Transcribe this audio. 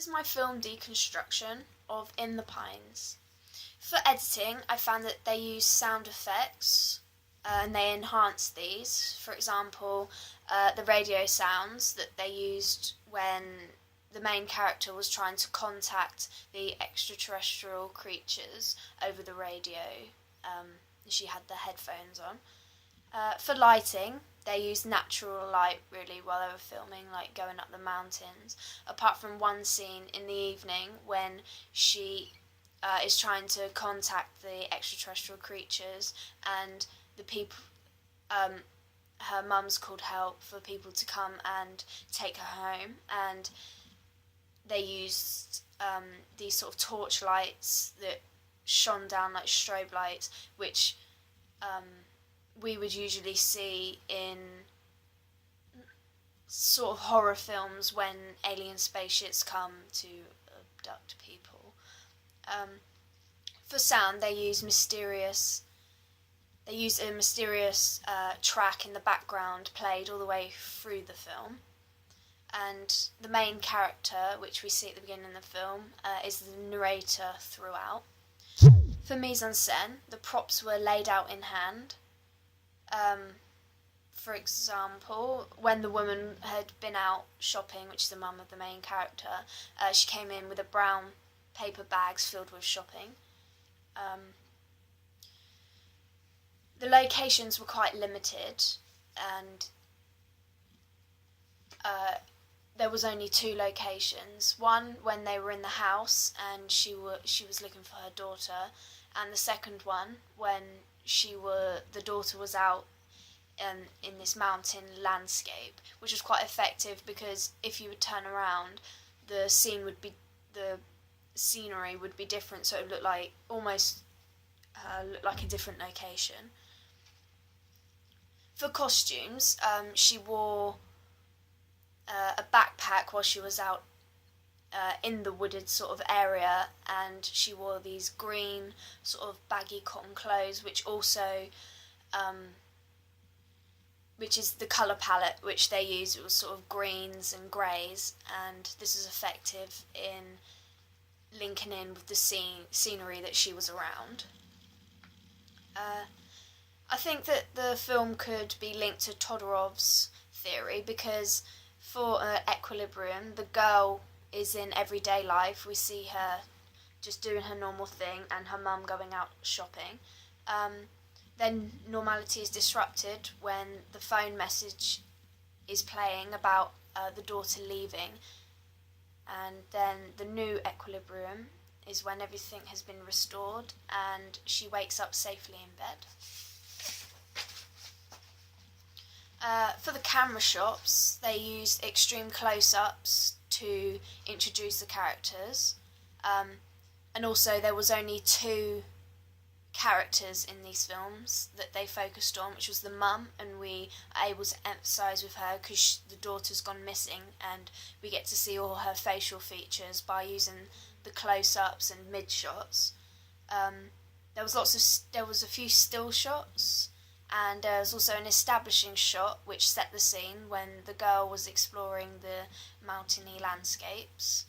This is my film Deconstruction of In the Pines. For editing, I found that they use sound effects and they enhanced these. For example, the radio sounds that they used when the main character was trying to contact the extraterrestrial creatures over the radio. She had the headphones on. For lighting, they used natural light really while they were filming, like going up the mountains, apart from one scene in the evening when she is trying to contact the extraterrestrial creatures, and the people, her mum's called help for people to come and take her home, and they used these sort of torch lights that shone down like strobe lights, which we would usually see in sort of horror films when alien spaceships come to abduct people. For sound, they use a mysterious track in the background played all the way through the film. And the main character, which we see at the beginning of the film, is the narrator throughout. For mise-en-scène, the props were laid out in hand. For example, when the woman had been out shopping, which is the mum of the main character, she came in with a brown paper bags filled with shopping. The locations were quite limited, and there was only 2 locations. One when they were in the house and she was looking for her daughter, and the second one when the daughter was out in this mountain landscape, which was quite effective because if you would turn around, the scenery would be different, so it would look like almost look like a different location. For costumes, she wore a backpack while she was out in the wooded sort of area, and she wore these green sort of baggy cotton clothes, which also which is the colour palette which they used. It was sort of greens and greys, and this is effective in linking in with the scenery that she was around. I think that the film could be linked to Todorov's theory, because for equilibrium, the girl is in everyday life. We see her just doing her normal thing and her mum going out shopping. Then normality is disrupted when the phone message is playing about the daughter leaving, and then the new equilibrium is when everything has been restored and she wakes up safely in bed. For the camera shots, they used extreme close-ups to introduce the characters, and also there was only 2 characters in these films that they focused on, which was the mum, and we are able to emphasise with her because the daughter's gone missing, and we get to see all her facial features by using the close-ups and mid-shots. There was a few still shots, and there was also an establishing shot which set the scene when the girl was exploring the mountainy landscapes.